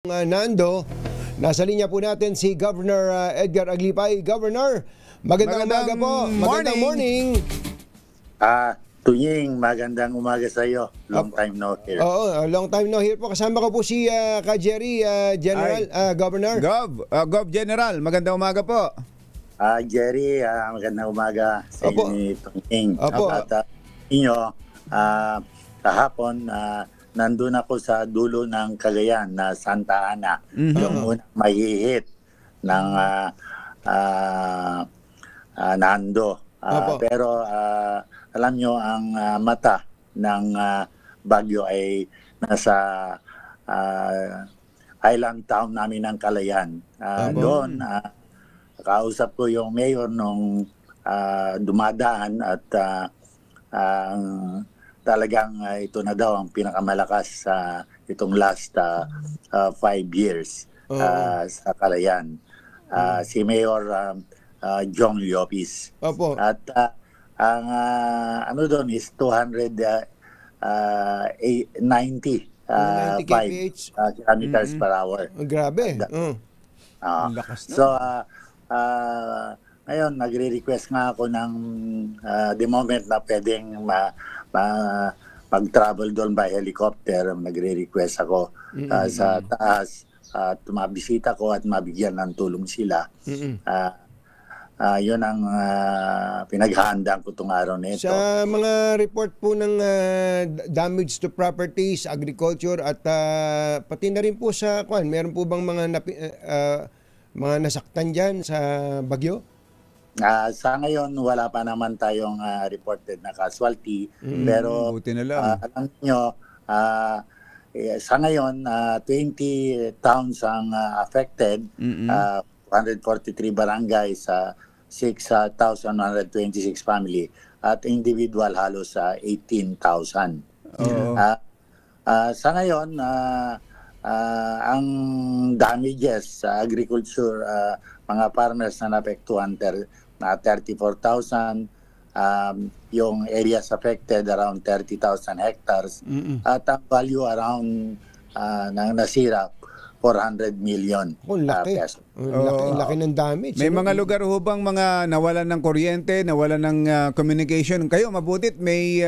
Nando, nasa linya po natin si Governor Edgar Aglipay. Governor, magandang umaga po. Magandang morning. Tunying, magandang umaga sa iyo. Long time no hear. Oo, long time no hear po. Kasama ko po si Ka Jerry, General, Governor. Gov General, magandang umaga po. Jerry, magandang umaga sa inyo ni Tunying. Opo. At inyo, kahapon, nandun ako sa dulo ng Cagayan na Santa Ana. Yung unang mahihit ng Nando. Pero alam nyo, ang mata ng bagyo ay nasa island town namin ng Calayan. Doon, kausap ko yung mayor nung dumadaan at talagang ito na daw ang pinakamalakas sa itong last 5 years sa Calayan. Si Mayor John Llopis. At ang ano doon is 290 kilometers per hour. Grabe. So, ngayon, nagre-request nga ako ng the moment na pwedeng mag-travel doon by helicopter. Nagre-request ako sa taas at mabisita ko at mabigyan ng tulong sila. Yun ang pinaghahandaan ko itong araw na ito. Sa mga report po ng damage to properties, agriculture at pati na rin po sa meron po bang mga nasaktan dyan sa bagyo? Sa ngayon, wala pa naman tayong reported na casualty. Pero alam nyo, sa ngayon, 20 towns ang affected, 143 barangay sa 6,126 family at individual halos 18,000. Sa ngayon, ang damages sa agriculture, mga farmers na naapektuhan na 34,000, yung areas affected around 30,000 hectares, at ang value around ng nasira 400 million pesos. Laki ng damage. May mga lugar ho bang mga nawalan ng kuryente, nawalan ng communication? Kayo, mabutit may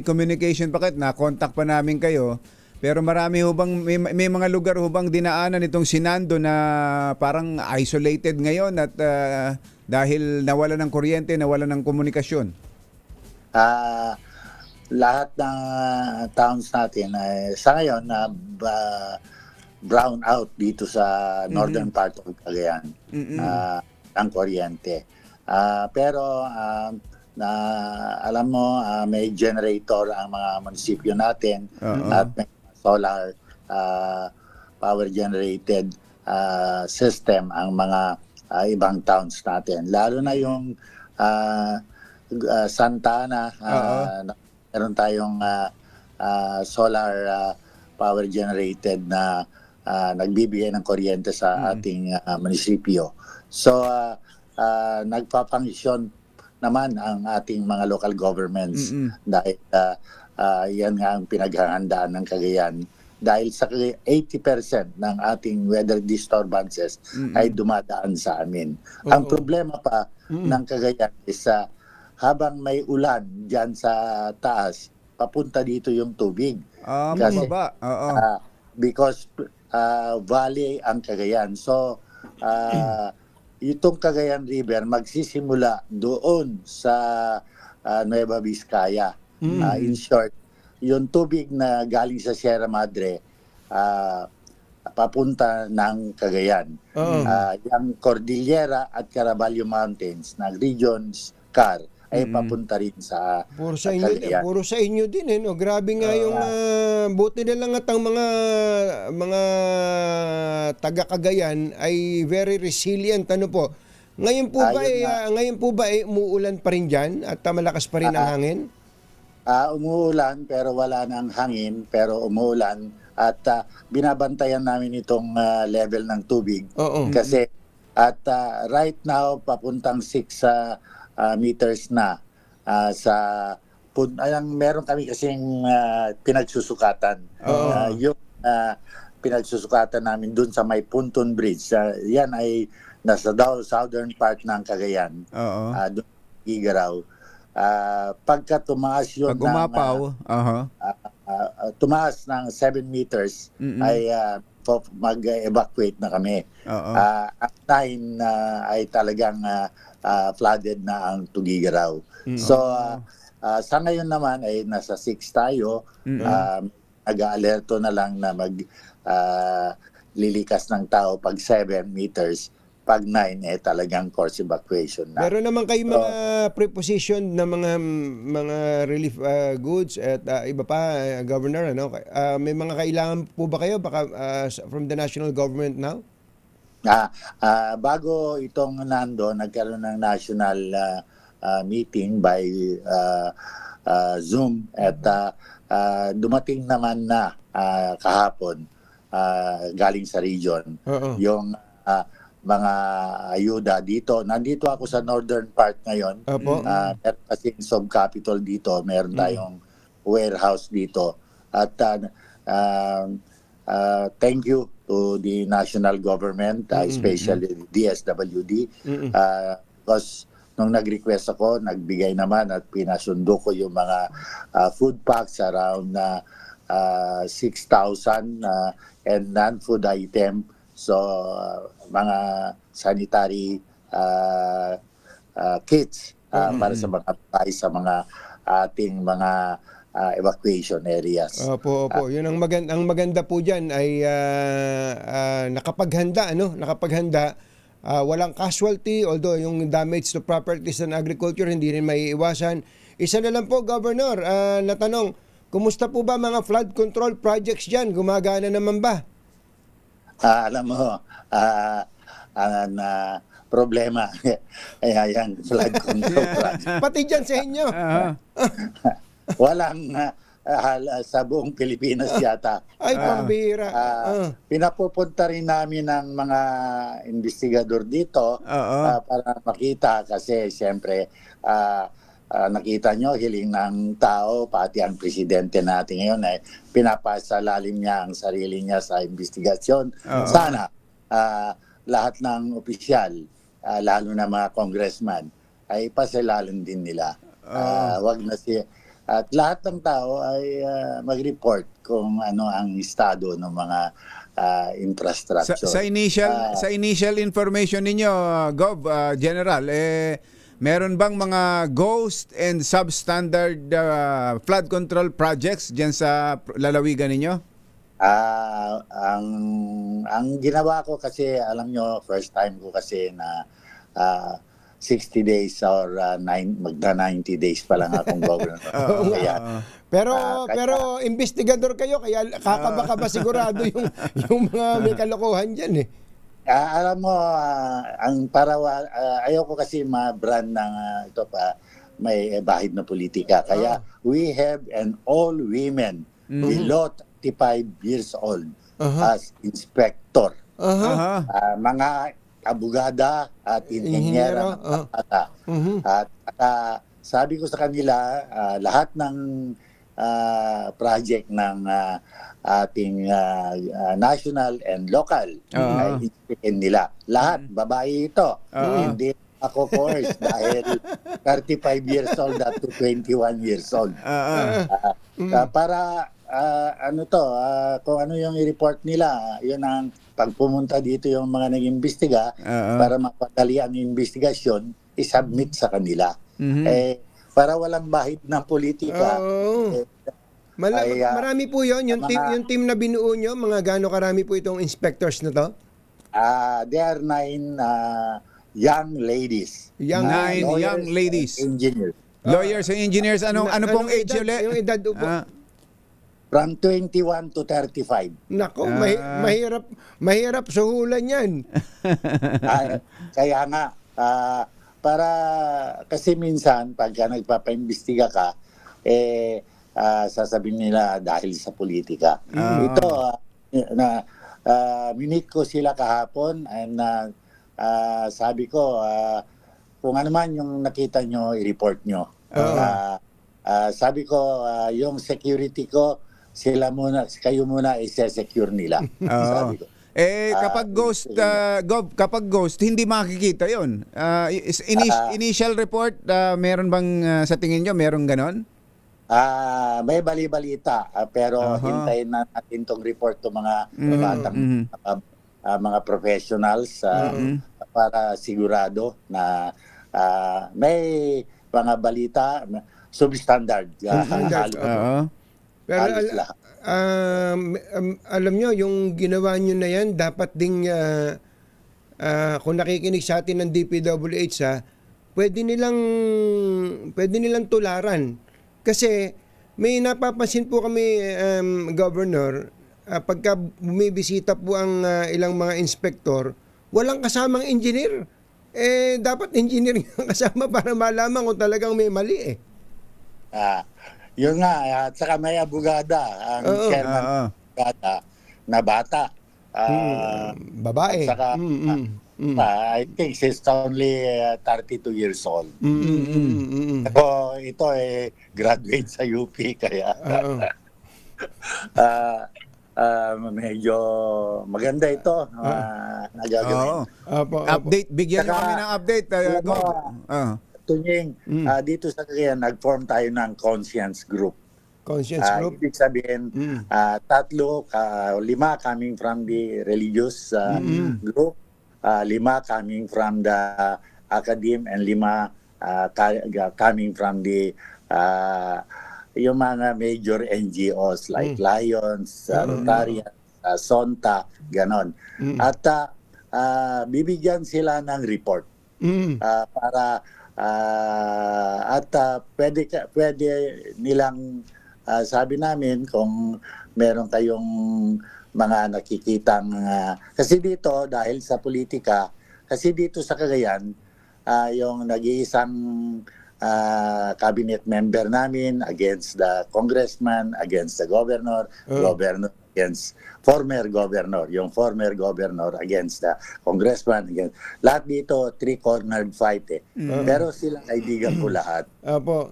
communication packet, na-contact pa namin kayo. Pero marami ho bang, may mga lugar ho bang dinaanan itong Sinando na parang isolated ngayon at dahil nawalan ng kuryente, nawalan ng komunikasyon? Lahat ng towns natin, sa ngayon, brown out dito sa northern part of Cagayan ang kuryente. Pero alam mo, may generator ang mga munisipyo natin at may solar power generated system ang mga ibang towns natin. Lalo na yung Santa Ana, meron tayong solar power generated na nagbibigay ng kuryente sa ating munisipyo. So, nagpapangisyon naman ang ating mga local governments dahil yan nga ang pinaghahandaan ng Cagayan. Dahil sa 80% ng ating weather disturbances ay dumadaan sa amin. Ang problema pa ng Cagayan is habang may ulan dyan sa taas, papunta dito yung tubig. Kasi, because valley ang Cagayan. So, itong Cagayan River magsisimula doon sa Nueva Vizcaya. In short, yung tubig na galing sa Sierra Madre papunta ng Cagayan. Yung Cordillera at Caraballo Mountains na regions CAR ay papunta rin sa Cagayan. Puro sa inyo din, no? Grabe nga yung buti na lang at ang mga taga Cagayan ay very resilient, ano po. Ngayon po ba umuulan pa rin diyan at malakas pa rin ang hangin? Umuulan pero wala nang hangin, pero umuulan at binabantayan namin itong level ng tubig. Kasi at right now papuntang 6 meters na meron kami kasing pinagsusukatan. Yung pinagsusukatan namin dun sa may Punton Bridge. Yan ay nasa southern part ng Cagayan. Oo. Doon sa Igaraw. Pagka tumaas yun Pag umapaw, tumaas ng 7 meters, ay mag-evacuate na kami. At 9 ay talagang flooded na ang Tugigaraw. So, sa ngayon naman ay nasa 6 tayo. Nag-aalerto na lang na lilikas ng tao pag 7 meters. Pag 9 talagang forced evacuation na. Meron naman kayo mga preposition na mga relief goods at iba pa, Governor, ano? May mga kailangan po ba kayo baka from the national government now? Bago itong nagkaroon ng national meeting by Zoom at dumating naman na kahapon galing sa region yung mga ayuda dito. Nandito ako sa northern part ngayon. At kasi sub-capital dito, meron tayong warehouse dito. At thank you to the national government, especially DSWD. Because nung nag-request ako, nagbigay naman at pinasundo ko yung mga food packs around 6,000 and non-food item. So, mga sanitary kits para sa mga sa mga ating mga evacuation areas. Opo. Yun ang maganda po diyan ay nakapaghanda, ano? Nakapaghanda. Walang casualty, although yung damage to properties and agriculture hindi rin maiiwasan. Isa na lang po, Governor, natanong, kumusta po ba mga flood control projects diyan? Gumagana naman ba? Alam mo, na problema. Kaya yan, flood control project. Pati dyan sa inyo. Walang sa buong Pilipinas yata. Ay, pambira. Pinapupunta rin namin ng mga investigador dito para makita kasi siyempre nakita nyo, hiling ng tao, pati ang presidente natin ngayon ay pinapasalalim niya ang sarili niya sa investigasyon. Sana lahat ng opisyal, lalo na mga congressman, ay pasalalim din nila. Wag na at lahat ng tao ay mag-report kung ano ang estado ng mga infrastructure. Sa initial information ninyo, Gov, General, meron bang mga ghost and substandard flood control projects diyan sa lalawigan ninyo? Ang ginawa ko kasi, alam nyo, first time ko kasi na 60 days or magda 90 days pa lang akong governor. Pero investigador kayo, kaya kakaba ba sigurado yung mga may kalokohan diyan eh. Alam mo, ayaw ko kasi ma-brand ng ito pa, may bahid na politika. Kaya we have an all women below 35 years old as inspector. Mga abogada at inhinyera ng bata. At sabi ko sa kanila, lahat ng project ng ating national and local ay ipitin nila. Lahat, babae ito. Hindi ako course dahil 35 years old up to 21 years old. Para kung ano yung i-report nila, yun ang pag pumunta dito yung mga nag-imbestiga para mapadali ang investigasyon, isubmit sa kanila. Para walang bahid ng politika. Marami po yun. Yung team na binuo nyo, mga gaano karami po itong inspectors na to? There are 9 young ladies. Nine young ladies. Engineers. Lawyers and engineers. Ano pong age ulit? Yung edad po? From 21 to 35. Nako, mahirap suhulan yan. Kaya nga, para kasi minsan, pagka nagpapaimbestiga ka, sasabihin nila dahil sa politika. Ito, minute ko sila kahapon and sabi ko, kung ano man yung nakita nyo, i-report nyo. Sabi ko, yung security ko, kayo muna i-secure nila. Sabi ko. Kapag ghost, hindi makikita 'yon. Initial report, meron bang sa tingin nyo meron ganon? May bali-balita, pero hintayin na natin tong report ng mga batang mga professionals para sigurado na may mga balita substandard. Pero alam nyo, yung ginawa nyo na yan, dapat ding, kung nakikinig sa atin ng DPWH, pwede nilang tularan. Kasi may napapansin po kami, Governor, pagka bumibisita po ang ilang mga inspektor, walang kasamang engineer. Dapat engineer yung kasama para malaman kung talagang may mali Yun nga, at saka may abogada, ang chairman abogada na bata. Babae. At saka, I think she's only 32 years old. So, ito graduate sa UP, kaya medyo maganda ito na gagawin. Update, bigyan nyo kami ng update. Tunying, dito sa Cagayan, nag-form tayo ng conscience group. Conscience group? Ibig sabihin, 3, 5 coming from the religious group, 5 coming from the academe, and 5 coming from the yung mga major NGOs like Lions, Rotarian, Sonta, ganon. At bibigyan sila ng report para pwede nilang sabi namin kung meron kayong mga nakikitang kasi dito dahil sa politika, kasi dito sa Cagayan yung nag-iisang cabinet member namin against the congressman, against the governor, governor against former governor, yung former governor against the congressman, against, lahat dito three-cornered fight pero sila kaibigan ko lahat. Opo.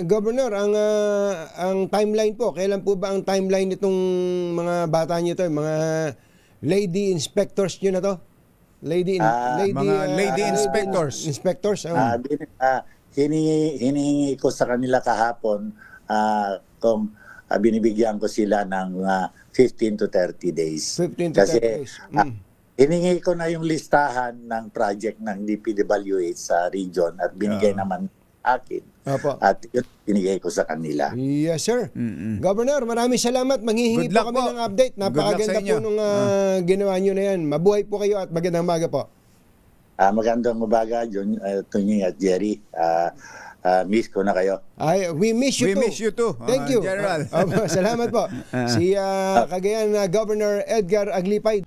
Governor, ang timeline po, kailan po ba ang timeline nitong mga bata niyo to, mga lady inspectors niyo na to? Lady inspectors. Hinihingi ko sa kanila kahapon kung binibigyan ko sila ng 15 to 30 days. 15 to 30 days. Hiningi ko na yung listahan ng project ng DPWH sa region at binigay naman akin. At yun, binigay ko sa kanila. Yes, sir. Governor, maraming salamat. Manghihingi po kami ng update. Napakaganda po nung ginawa nyo na yan. Mabuhay po kayo at magandang umaga po. Magandang umaga, Tunying at Jerry. Miss ko na kayo. We miss you too. We miss you too. Thank you. General. Salamat po. Si Cagayan Governor Edgar Aglipay.